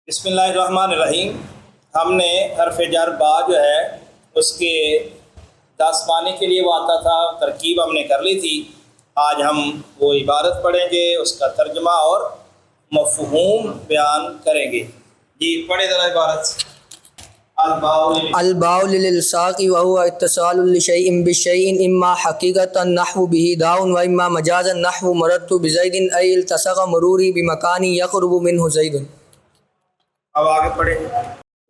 بسم اللہ الرحمن الرحیم۔ ہم نے حرف جر با جو ہے اس کے دس معنی کے لیے وہ آتا تھا، ترکیب ہم نے کر لی تھی۔ آج ہم وہ عبارت پڑھیں گے، اس کا ترجمہ اور مفہوم بیان کریں گے۔ جی پڑھے ذرا عبارت۔ الباء للالصاق وهو اتصال لشيء بالشيء اما حقيقة نحو به داء واما مجازا نحو مررت بزيد اي التصق مروري بمكان يقرب منه زيد۔ اب آگے پڑھیں۔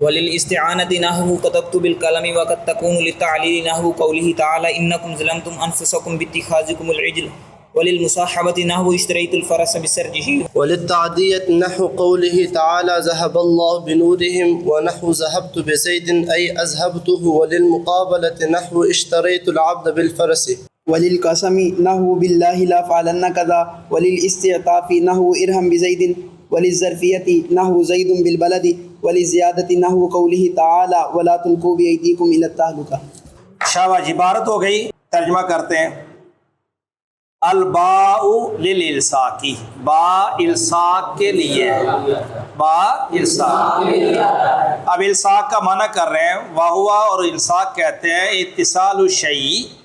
وللاستعانة نحو كتبت بالقلم وقد تكون للتعليل نحو قوله تعالى إنكم ظلمتم أنفسكم باتخاذكم العجل۔ وللمصاحبة نحو اشتريت الفرس بسرجه۔ وللتعدية نحو قوله تعالى ذهب الله بنورهم ونحو ذهبت بزيد أي أذهبته۔ وللمقابلة نحو اشتريت العبد بالفرس۔ وللقسم نحو بالله لا فعلن كذا۔ وللاستعطاف نحو ارحم بزيد۔ وللظرفية نحو زيد بالبلد۔ وللزيادة نحو قوله تعالى ولا تلقوا بأيديكم إلى التهلكة۔ شاباش، عبارت ہو گئی، ترجمہ کرتے ہیں۔ الباء للالصاقی، با الصاق کے لیے، با الصاق۔ اب الصاق کا معنی کر رہے ہیں، واہوا اور الصاق کہتے ہیں اتصال الشیء،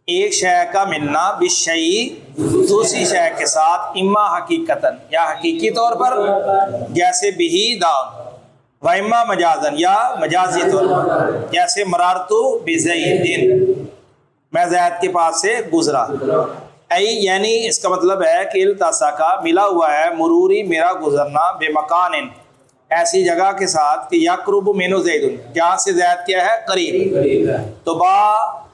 ایک شے کا ملنا، بالشیء دوسری شے کے ساتھ، اما حقیقتاً یا حقیقی طور پر، جیسے بہی داؤن، و اما مجازن یا مجازی طور پر، جیسے مرارتو بزید، میں زید کے پاس سے گزرا۔ یعنی اس کا مطلب ہے کہ التصاقہ ملا ہوا ہے، مروری میرا گزرنا، بے مکان ایسی جگہ کے ساتھ کہ یقرب منہ زید، جہاں سے زید کیا ہے، قریب۔ تو با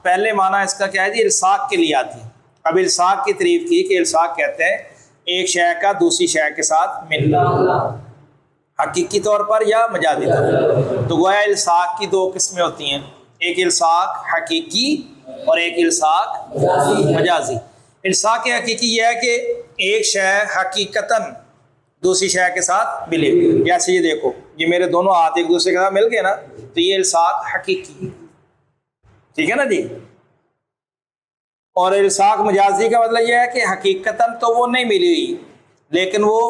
پہلے معنی اس کا کیا ہے جی، الصاق کے لیے آتی ہے۔ اب الصاق کی تعریف کی کہ الصاق کہتے ہیں ایک شے کا دوسری شے کے ساتھ ملنا، حقیقی طور پر یا مجازی طور پر۔ تو گویا الصاق کی دو قسمیں ہوتی ہیں، ایک الصاق حقیقی اور ایک الصاق مجازی۔ الصاق حقیقی یہ ہے کہ ایک شے حقیقتاً دوسری شے کے ساتھ ملے، جیسے یہ دیکھو، یہ میرے دونوں ہاتھ ایک دوسرے کے ساتھ مل گئے نا، تو یہ الصاق حقیقی، ٹھیک ہے نا جی۔ اور الصاق مجازی کا مطلب یہ ہے کہ حقیقتاً تو وہ نہیں ملی ہوئی، لیکن وہ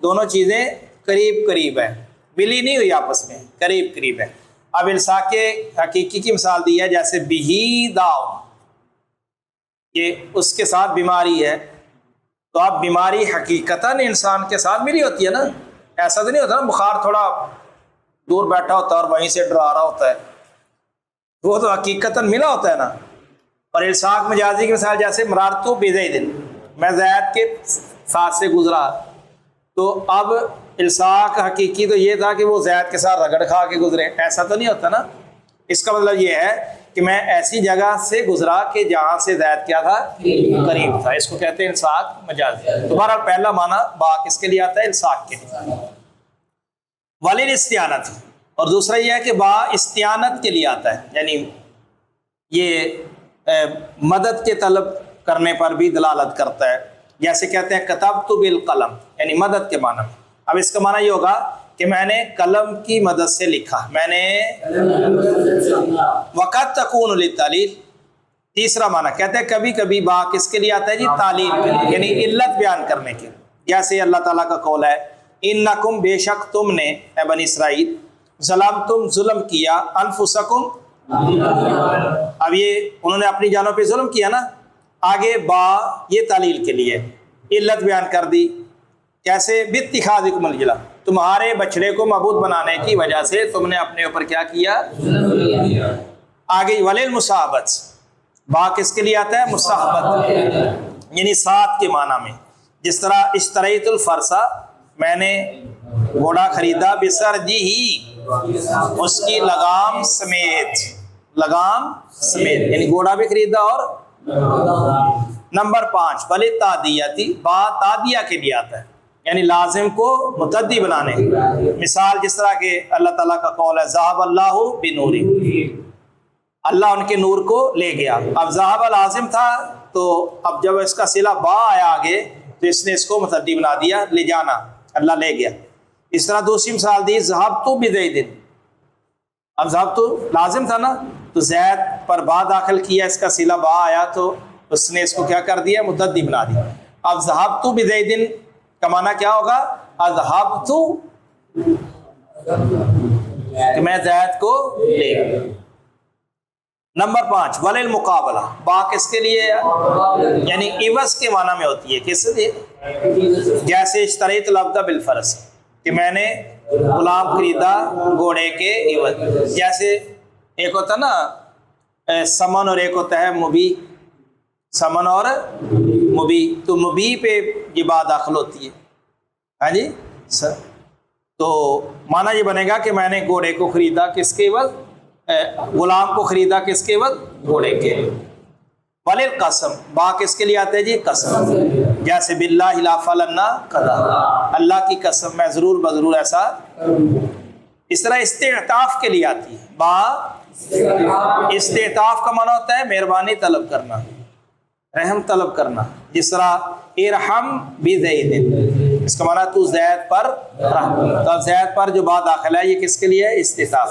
دونوں چیزیں قریب قریب ہیں، ملی نہیں ہوئی آپس میں، قریب قریب ہے۔ اب الصاق حقیقی کی مثال دی ہے، جیسے بہی داؤ، یہ اس کے ساتھ بیماری ہے، تو اب بیماری حقیقتاً انسان کے ساتھ ملی ہوتی ہے نا، ایسا تو نہیں ہوتا نا بخار تھوڑا دور بیٹھا ہوتا ہے اور وہیں سے ڈرا رہا ہوتا ہے، وہ تو حقیقتاً ملا ہوتا ہے نا۔ اور الصاق مجازی کی مثال جیسے مرارتو بزید، میں زید کے ساتھ سے گزرا، تو اب الصاق حقیقی تو یہ تھا کہ وہ زید کے ساتھ رگڑ کھا کے گزرے، ایسا تو نہیں ہوتا نا۔ اس کا مطلب یہ ہے کہ میں ایسی جگہ سے گزرا کہ جہاں سے زید کیا تھا، قریب تھا، اس کو کہتے ہیں الصاق مجازی۔ دوبارہ پہلا معنی با کس کے لیے آتا ہے، الصاق کے لیے۔ وللاستعانت، اور دوسرا یہ ہے کہ با استعانت کے لیے آتا ہے، یعنی یہ مدد کے طلب کرنے پر بھی دلالت کرتا ہے، جیسے کہتے ہیں کتبت بالقلم، یعنی مدد کے معنی میں۔ اب اس کا معنی یہ ہوگا کہ میں نے قلم کی مدد سے لکھا، میں نے وقت تکون للتعلیل۔ تیسرا معنی کہتے ہیں کبھی کبھی با کس کے لیے آتا ہے جی، تعلیل کے لیے، یعنی علت بیان کرنے کے، جیسے اللہ تعالیٰ کا قول ہے انکم، بے شک تم نے اے بنی اسرائیل، ظلمتم ظلم کیا، انفسکم، اب یہ انہوں نے اپنی جانوں پہ ظلم کیا نا، آگے با یہ تعلیل کے لیے علت بیان کر دی، کیسے باتخاذکم العجل، تمہارے بچڑے کو معبود بنانے کی وجہ سے تم نے اپنے اوپر کیا کیا، آگے وللمصاحبت، با کس کے لیے آتا ہے، مصاحبت، یعنی ساتھ کے معنی میں، جس طرح اشتریت الفرسا، میں نے گھوڑا خریدا، بسرجہ، اس کی لگام سمیت، لگام سمیت، یعنی گھوڑا بھی خریدا۔ اور نمبر 5 وللتعدیۃ، با تعدیہ کے لیے آتا ہے، یعنی لازم کو متعدی بنانے، مثال جس طرح کہ اللہ تعالیٰ کا قول ہے ذہب اللہ بنورہ، اللہ ان کے نور کو لے گیا۔ اب ذہب لازم تھا، تو اب جب اس کا صلہ با آیا آگے تو اس نے اس کو متعدی بنا دیا، لے جانا، اللہ لے گیا۔ اس طرح دوسری مثال دی ذہبت بزید، اب ذہبت لازم تھا نا، تو زید پر با داخل کیا، اس کا صلہ با آیا تو اس نے اس کو کیا کر دیا، متعدی بنا دیا۔ اب ذہبت بزید کا معنی کیا ہوگا، اذهبت کہ میں زید کو لے گا۔ نمبر 5 ولیل مقابلہ، با کس کے لیے ہے؟ یعنی عوض کے معنی میں ہوتی ہے، کس لیے؟ جیسے اشتریت العبد بالفرس، کہ میں نے غلام خریدا گھوڑے کے عوض۔ جیسے ایک ہوتا ہے نا سمن اور ایک ہوتا ہے مبی، سمن اور مبی، تو مبی پہ یہ بات داخل ہوتی ہے، ہاں جی سر۔ تو معنی یہ بنے گا کہ میں نے گھوڑے کو خریدا کس کے عوض؟ غلام کو خریدا کس کے عوض؟ گھوڑے کے۔ ولیل قسم، با کس کے لیے آتے ہیں جی؟ قسم، جیسے باللہ لافعلن کذا، اللہ کی قسم میں ضرور بضرور ایسا۔ اس طرح استعطاف کے لیے آتی ہے با، استعطاف کا معنی ہوتا ہے مہربانی طلب کرنا، رحم طلب کرنا، جس طرح ارحم بزید، اس کا معنی تو زید پر رحم۔ تو اب زید پر جو بات داخل ہے یہ کس کے لیے ہے؟ استعطاف،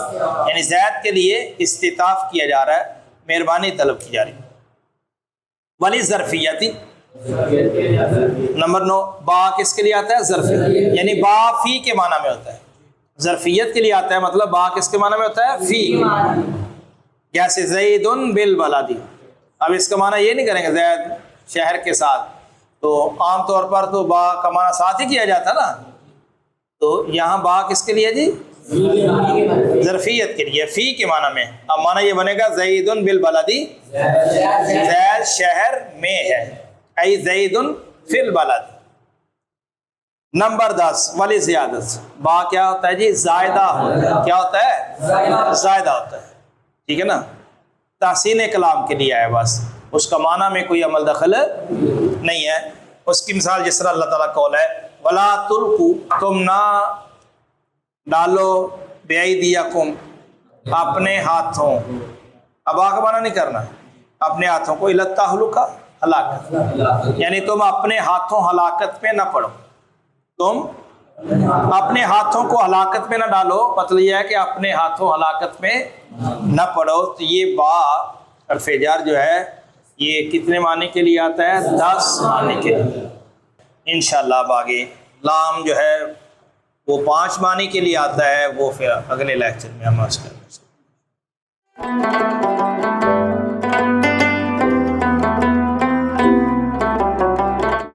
یعنی زید کے لیے استعطاف کیا جا رہا ہے، مہربانی طلب کی جا رہی ہے۔ ولی ظرفیتی، نمبر 9 با کس کے لیے آتا ہے؟ ظرفیت، یعنی با فی کے معنی میں ہوتا ہے، ظرفیت کے لیے آتا ہے، مطلب با کس کے معنی میں ہوتا ہے؟ فی۔ جیسے زید بالبلدی، اب اس کا معنی یہ نہیں کریں گے زید شہر کے ساتھ، تو عام طور پر تو با کا معنی ساتھ ہی کیا جاتا نا، تو یہاں با کس کے لیے جی؟ ظرفیت کے لیے، فی کے معنی میں۔ اب معنی یہ بنے گا زید بالبلدی، زید شہر میں ہے، ای زید فی البلد۔ نمبر 10 ولی زیادت، با کیا ہوتا ہے جی؟ زائدہ ہوتا ہے، کیا ہوتا ہے؟ زائدہ ہوتا ہے، ٹھیک ہے نا، تحسین کلام کے لیے ہے، بس اس کا معنی میں کوئی عمل دخل نہیں ہے۔ اس کی مثال جس طرح اللہ تعالیٰ قول ہے ولا تلقوا، تم نہ ڈالو بأیدیکم، اپنے ہاتھوں، ابا کا معنی نہیں کرنا، اپنے ہاتھوں کو الی التہلکہ، ہلاکت، یعنی تم اپنے ہاتھوں ہلاکت پہ نہ پڑو، تم اپنے ہاتھوں کو ہلاکت میں نہ ڈالو، مطلب یہ ہے کہ اپنے ہاتھوں ہلاکت میں نہ پڑو۔ تو یہ با حرف جر جو ہے یہ کتنے معنی کے لیے آتا ہے؟ 10 معنی کے لیے۔ انشاءاللہ اب آگے لام جو ہے وہ 5 معنی کے لیے آتا ہے، وہ پھر اگلے لیکچر میں ہم اس کا